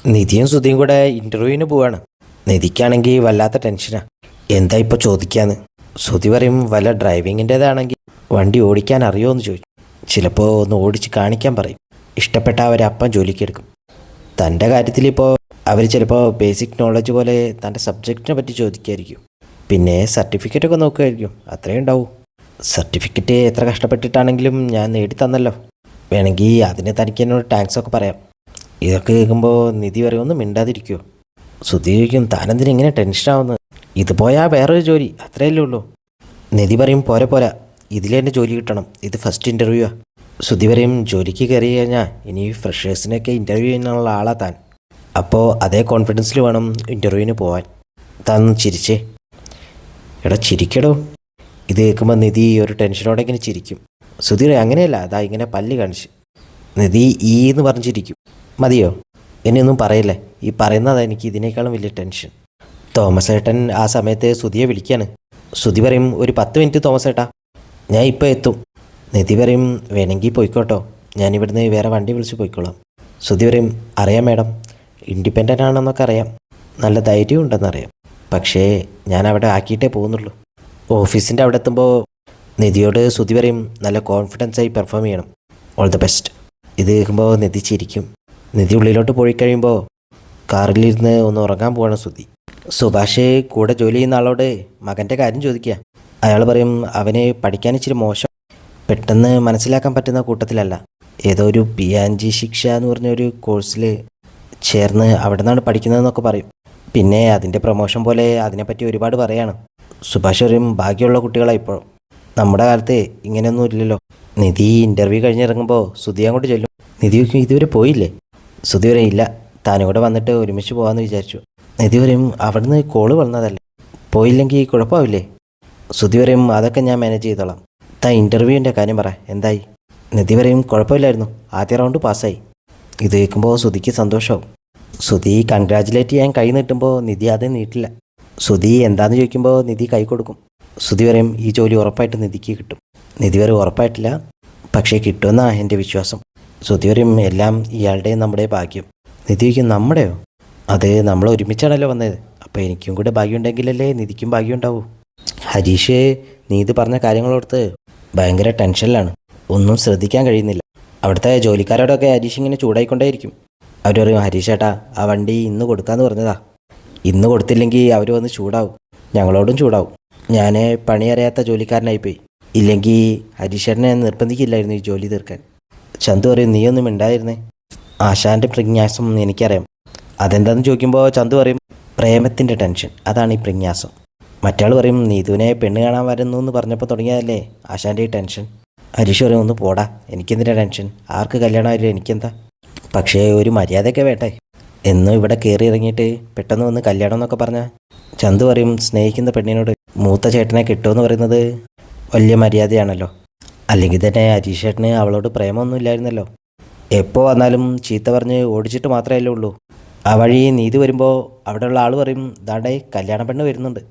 നിധിയും ശ്രുതിയും കൂടെ ഇൻ്റർവ്യൂവിന് പോവാണ്. നിധിക്കാണെങ്കിൽ വല്ലാത്ത ടെൻഷനാണ്. എന്താ ഇപ്പോൾ ചോദിക്കാന്ന്. ശ്രുതി പറയും വല്ല ഡ്രൈവിങ്ങിൻ്റേതാണെങ്കിൽ വണ്ടി ഓടിക്കാൻ അറിയുമോ എന്ന് ചോദിച്ചു. ചിലപ്പോൾ ഒന്ന് ഓടിച്ച് കാണിക്കാൻ പറയും. ഇഷ്ടപ്പെട്ട അവരെ അപ്പം ജോലിക്കെടുക്കും. തൻ്റെ കാര്യത്തിലിപ്പോൾ അവർ ചിലപ്പോൾ ബേസിക് നോളജ് പോലെ തൻ്റെ സബ്ജക്റ്റിനെ പറ്റി ചോദിക്കുമായിരിക്കും. പിന്നെ സർട്ടിഫിക്കറ്റൊക്കെ നോക്കുമായിരിക്കും. അത്രയും ഉണ്ടാവും. സർട്ടിഫിക്കറ്റ് എത്ര കഷ്ടപ്പെട്ടിട്ടാണെങ്കിലും ഞാൻ നേടിത്തന്നല്ലോ. വേണമെങ്കിൽ അതിന് തനിക്ക് എന്നോട് താങ്ക്സ് ഒക്കെ പറയാം. ഇതൊക്കെ കേൾക്കുമ്പോൾ നിധി പറയുമൊന്നും മിണ്ടാതിരിക്കുമോ. ശ്രുതി ചോദിക്കും താനെന്തിനും ഇങ്ങനെ ടെൻഷനാവുന്നത്. ഇത് പോയാൽ വേറൊരു ജോലി അത്രയല്ലേ ഉള്ളൂ. നിധി പറയും പോരെ പോരാ, ഇതിലെന്നെ ജോലി കിട്ടണം. ഇത് ഫസ്റ്റ് ഇൻ്റർവ്യൂവാ. ശ്രുതി പറയും ജോലിക്ക് കയറി കഴിഞ്ഞാൽ ഇനി ഫ്രഷേഴ്സിനൊക്കെ ഇൻ്റർവ്യൂ ചെയ്യാനുള്ള ആളാ താൻ. അപ്പോൾ അതേ കോൺഫിഡൻസിൽ വേണം ഇൻ്റർവ്യൂവിന് പോവാൻ. താൻ ചിരിച്ചേ. എടാ ചിരിക്കടോ. ഇത് കേൾക്കുമ്പോൾ നിധി ഒരു ടെൻഷനോടെ ഇങ്ങനെ ചിരിക്കും. ശ്രുതി അങ്ങനെയല്ല, അതാ ഇങ്ങനെ പല്ല് കാണിച്ച്. നിധി എന്ന് പറഞ്ഞിരിക്കും. മതിയോ? എന്നെയൊന്നും പറയില്ലേ. ഈ പറയുന്നതാണ് എനിക്ക് ഇതിനേക്കാളും വലിയ ടെൻഷൻ. തോമസ് ഏട്ടൻ ആ സമയത്ത് ശ്രുതിയെ വിളിക്കുകയാണ്. ശ്രുതി പറയും ഒരു 10 മിനിറ്റ് തോമസ് ഏട്ടാ, ഞാൻ ഇപ്പോൾ എത്തും. നിധി പറയും വേണമെങ്കിൽ പോയിക്കോട്ടോ, ഞാനിവിടുന്ന് വേറെ വണ്ടി വിളിച്ച് പോയിക്കോളാം. ശ്രുതി പറയും അറിയാം മാഡം, ഇൻഡിപെൻഡൻ്റ് ആണെന്നൊക്കെ അറിയാം, നല്ല ധൈര്യം ഉണ്ടെന്നറിയാം. പക്ഷേ ഞാൻ അവിടെ ആക്കിയിട്ടേ പോകുന്നുള്ളൂ. ഓഫീസിൻ്റെ അവിടെ എത്തുമ്പോൾ നിധിയോട് ശ്രുതി പറയും നല്ല കോൺഫിഡൻസായി പെർഫോം ചെയ്യണം, ഓൾ ദ ബെസ്റ്റ്. ഇത് കേൾക്കുമ്പോൾ നിധി ചിരിക്കും. നിധി ഉള്ളിലോട്ട് പോയി കഴിയുമ്പോൾ കാറിലിരുന്ന് ഒന്ന് ഉറങ്ങാൻ പോവാണ് ശ്രുതി. സുഭാഷ് കൂടെ ജോലി ചെയ്യുന്ന ആളോട് മകൻ്റെ കാര്യം ചോദിക്കുക. അയാൾ പറയും അവന് പഠിക്കാൻ ഇച്ചിരി മോശം, പെട്ടെന്ന് മനസ്സിലാക്കാൻ പറ്റുന്ന കൂട്ടത്തിലല്ല. ഏതോ ഒരു PNG ശിക്ഷ എന്ന് പറഞ്ഞൊരു കോഴ്സിൽ ചേർന്ന് അവിടെ നിന്നാണ് പഠിക്കുന്നതെന്നൊക്കെ പറയും. പിന്നെ അതിൻ്റെ പ്രൊമോഷൻ പോലെ അതിനെപ്പറ്റി ഒരുപാട് പറയാണ്. സുഭാഷ് പറയും ഭാഗ്യമുള്ള കുട്ടികളാണ് ഇപ്പോൾ, നമ്മുടെ കാലത്ത് ഇങ്ങനെയൊന്നും ഇല്ലല്ലോ. നിധി ഇൻ്റർവ്യൂ കഴിഞ്ഞിറങ്ങുമ്പോൾ ശ്രുതി അങ്ങോട്ട് ചെല്ലും. നിധി ഇതുവരെ പോയില്ലേ? ശ്രുതി പറയും ഇല്ല, താനും കൂടെ വന്നിട്ട് ഒരുമിച്ച് പോകാമെന്ന് വിചാരിച്ചു. നിധി പറയും അവിടുന്ന് കോള് വന്നതല്ലേ, പോയില്ലെങ്കിൽ കുഴപ്പമാവില്ലേ? ശ്രുതി പറയും അതൊക്കെ ഞാൻ മാനേജ് ചെയ്തോളാം. താൻ ഇൻ്റർവ്യൂവിൻ്റെ കാര്യം പറ, എന്തായി? നിധി പറയും കുഴപ്പമില്ലായിരുന്നു, ആദ്യ റൗണ്ട് പാസ്സായി. ഇത് കേൾക്കുമ്പോൾ ശ്രുതിക്ക് സന്തോഷമാവും. ശ്രുതി കൺഗ്രാജുലേറ്റ് ചെയ്യാൻ കൈ നീട്ടുമ്പോൾ നിധി അത് നീട്ടില്ല. ശ്രുതി എന്താണെന്ന് ചോദിക്കുമ്പോൾ നിധി കൈ കൊടുക്കും. ശ്രുതി പറയും ഈ ജോലി ഉറപ്പായിട്ട് നിധിക്ക് കിട്ടും. നിധി പറയും ഉറപ്പായിട്ടില്ല, പക്ഷേ കിട്ടുമെന്നാണ് എൻ്റെ വിശ്വാസം. ശ്രുതി പറയും എല്ലാം ഇയാളുടെയും നമ്മുടെ ഭാഗ്യം. നിധി ചോദിക്കും നമ്മുടെയോ? അത് നമ്മൾ ഒരുമിച്ചാണല്ലോ വന്നത്, അപ്പോൾ എനിക്കും കൂടെ ഭാഗ്യമുണ്ടെങ്കിലല്ലേ നിധിക്കും ഭാഗ്യം ഉണ്ടാവൂ. ഹരീഷ് നീ ഇത് പറഞ്ഞ കാര്യങ്ങളോർത്ത് ഭയങ്കര ടെൻഷനിലാണ്, ഒന്നും ശ്രദ്ധിക്കാൻ കഴിയുന്നില്ല. അവിടുത്തെ ജോലിക്കാരോടൊക്കെ ഹരീഷ് ഇങ്ങനെ ചൂടായിക്കൊണ്ടേയിരിക്കും. അവർ പറയും ഹരീഷ് ഏട്ടാ ആ വണ്ടി ഇന്ന് കൊടുക്കാമെന്ന് പറഞ്ഞതാ, ഇന്ന് കൊടുത്തില്ലെങ്കിൽ അവർ വന്ന് ചൂടാവും, ഞങ്ങളോടും ചൂടാവും. ഞാൻ പണി അറിയാത്ത ജോലിക്കാരനായിപ്പോയി, ഇല്ലെങ്കിൽ ഹരീഷേട്ടനെ നിർബന്ധിക്കില്ലായിരുന്നു ഈ ജോലി തീർക്കാൻ. ചന്തു പറയും നീയൊന്നും മിണ്ടായിരുന്നേ, ആശാൻ്റെ പ്രജ്ഞാസം എനിക്കറിയാം. അതെന്താണെന്ന് ചോദിക്കുമ്പോൾ ചന്തു പറയും പ്രേമത്തിൻ്റെ ടെൻഷൻ, അതാണ് ഈ പ്രജ്ഞാസം. മറ്റാൾ പറയും നീതുവിനെ പെണ്ണ് കാണാൻ വരുന്നു എന്ന് പറഞ്ഞപ്പോൾ തുടങ്ങിയതല്ലേ ആശാൻ്റെ ഈ ടെൻഷൻ. ഹരീഷ് പറയും ഒന്ന് പോടാ, എനിക്കെന്തിനാ ടെൻഷൻ, ആർക്ക് കല്യാണമായാലും എനിക്കെന്താ, പക്ഷേ ഒരു മര്യാദയൊക്കെ വേട്ടെ. എന്നും ഇവിടെ കയറി ഇറങ്ങിയിട്ട് പെട്ടെന്ന് വന്ന് കല്യാണം എന്നൊക്കെ പറഞ്ഞാൽ. ചന്തു പറയും സ്നേഹിക്കുന്ന പെണ്ണിനോട് മൂത്ത ചേട്ടനെ കിട്ടുമെന്ന് പറയുന്നത് വലിയ മര്യാദയാണല്ലോ, അല്ലെങ്കിൽ തന്നെ ഹരീഷ് ചേട്ടന് അവളോട് പ്രേമമൊന്നും ഇല്ലായിരുന്നല്ലോ, എപ്പോൾ വന്നാലും ചീത്ത പറഞ്ഞ് ഓടിച്ചിട്ട് മാത്രമല്ലേ ഉള്ളൂ. ആ വഴി നീതി വരുമ്പോൾ അവിടെയുള്ള ആൾ പറയും ദാണ്ടേ കല്യാണ പെണ്ണ് വരുന്നുണ്ട്.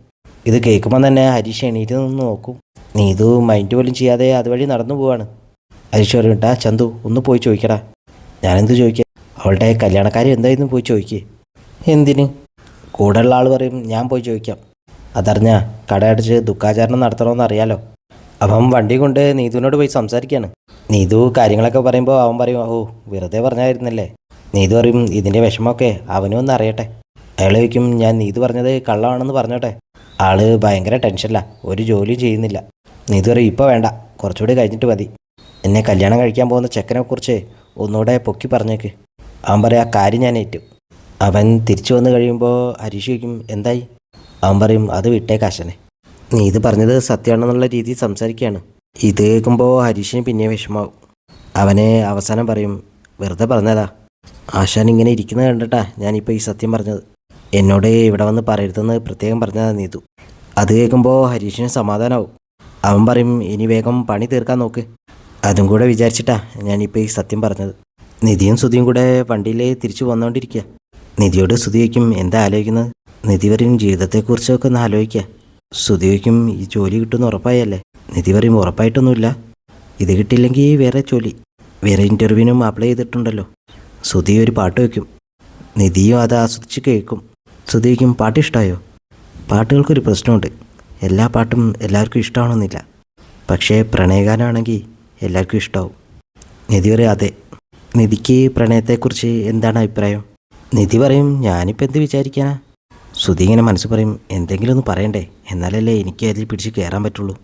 ഇത് കേൾക്കുമ്പോൾ തന്നെ ഹരീഷ് എണീറ്റ് നിന്ന് നോക്കും. നീതു മൈൻഡ് പോലും ചെയ്യാതെ അതുവഴി നടന്നു പോവാണ്. ഹരീഷ് പറയും ടാ ചന്തു ഒന്ന് പോയി ചോദിക്കടാ. ഞാനെന്ത് ചോദിക്കുക, അവളുടെ കല്യാണക്കാരി എന്തായിരുന്നു പോയി ചോദിക്കേ. എന്തിന്? കൂടെയുള്ള ആൾ പറയും ഞാൻ പോയി ചോദിക്കാം, അതറിഞ്ഞാൽ കടയടച്ച് ദുഃഖാചരണം നടത്തണമെന്ന് അറിയാലോ. അവൻ വണ്ടി കൊണ്ട് നീതുവിനോട് പോയി സംസാരിക്കുകയാണ്. നീതു കാര്യങ്ങളൊക്കെ പറയുമ്പോൾ അവൻ പറയും ഓ വെറുതെ പറഞ്ഞായിരുന്നല്ലേ. നീതു പറയും ഇതിൻ്റെ വിഷമമൊക്കെ അവനും ഒന്ന് അറിയട്ടെ. അയാൾ ചോദിക്കും ഞാൻ നീതു പറഞ്ഞത് കള്ളമാണെന്ന് പറഞ്ഞോട്ടെ. ആള് ഭയങ്കര ടെൻഷനില്ല, ഒരു ജോലിയും ചെയ്യുന്നില്ല. നീതു പറയും ഇപ്പോൾ വേണ്ട, കുറച്ചുകൂടി കഴിഞ്ഞിട്ട് മതി. എന്നെ കല്യാണം കഴിക്കാൻ പോകുന്ന ചെക്കനെക്കുറിച്ച് ഒന്നുകൂടെ പൊക്കി പറഞ്ഞേക്ക്. അവൻ പറയും ആ കാര്യം ഞാൻ ഏറ്റു. അവൻ തിരിച്ചു വന്ന് കഴിയുമ്പോൾ ഹരീഷ് ചോദിക്കും എന്തായി? അവൻ പറയും അത് വിട്ടേക്കാശനെ, നീ ഇത് പറഞ്ഞത് സത്യമാണെന്നുള്ള രീതിയിൽ സംസാരിക്കുകയാണ്. ഇത് കേൾക്കുമ്പോൾ ഹരീഷിന് പിന്നെ വിഷമാവും. അവനെ അവസാനം പറയും വെറുതെ പറഞ്ഞതാ, ആശാൻ ഇങ്ങനെ ഇരിക്കുന്നത് കണ്ടിട്ടാ ഞാനിപ്പോൾ ഈ സത്യം പറഞ്ഞത്, എന്നോട് ഇവിടെ വന്ന് പറയരുതെന്ന് പ്രത്യേകം പറഞ്ഞതാ നീതു. അത് കേൾക്കുമ്പോൾ ഹരീഷിന് സമാധാനമാവും. അവൻ പറയും ഇനി വേഗം പണി തീർക്കാൻ നോക്ക്, അതും കൂടെ വിചാരിച്ചിട്ടാ ഞാനിപ്പോൾ ഈ സത്യം പറഞ്ഞത്. നിധിയും ശ്രുതിയും കൂടെ വണ്ടിയിൽ തിരിച്ചു വന്നുകൊണ്ടിരിക്കുക. നിധിയോട് ശ്രുതി വയ്ക്കും എന്താ ആലോചിക്കുന്നത്? നിധി പറയും ജീവിതത്തെക്കുറിച്ചൊക്കെ ഒന്ന് ആലോചിക്കുക. ശ്രുതി വയ്ക്കും ഈ ജോലി കിട്ടുമെന്ന് ഉറപ്പായല്ലേ? നിധി പറയും ഉറപ്പായിട്ടൊന്നുമില്ല, ഇത് കിട്ടിയില്ലെങ്കിൽ വേറെ ജോലി, വേറെ ഇൻ്റർവ്യൂവിനും അപ്ലൈ ചെയ്തിട്ടുണ്ടല്ലോ. ശ്രുതി ഒരു പാട്ട് വയ്ക്കും. നിധിയും അത് ആസ്വദിച്ച് കേൾക്കും. ശ്രുതിക്കും പാട്ട് ഇഷ്ടമായോ? പാട്ടുകൾക്കൊരു പ്രശ്നമുണ്ട്. എല്ലാ പാട്ടും എല്ലാവർക്കും ഇഷ്ടമാണെന്നില്ല. പക്ഷേ പ്രണയഗാനമാണെങ്കിൽ എല്ലാവർക്കും ഇഷ്ടമാവും. നിധി പറയും അതെ. നിധിക്ക് പ്രണയത്തെക്കുറിച്ച് എന്താണ് അഭിപ്രായം? നിധി പറയും ഞാനിപ്പോൾ എന്ത് വിചാരിക്കാനാ. ശ്രുതി ഇങ്ങനെ മനസ്സ് പറയും എന്തെങ്കിലും ഒന്ന് പറയണ്ടേ, എന്നാലല്ലേ എനിക്ക് അതിൽ പിടിച്ച് കയറാൻ പറ്റുള്ളൂ.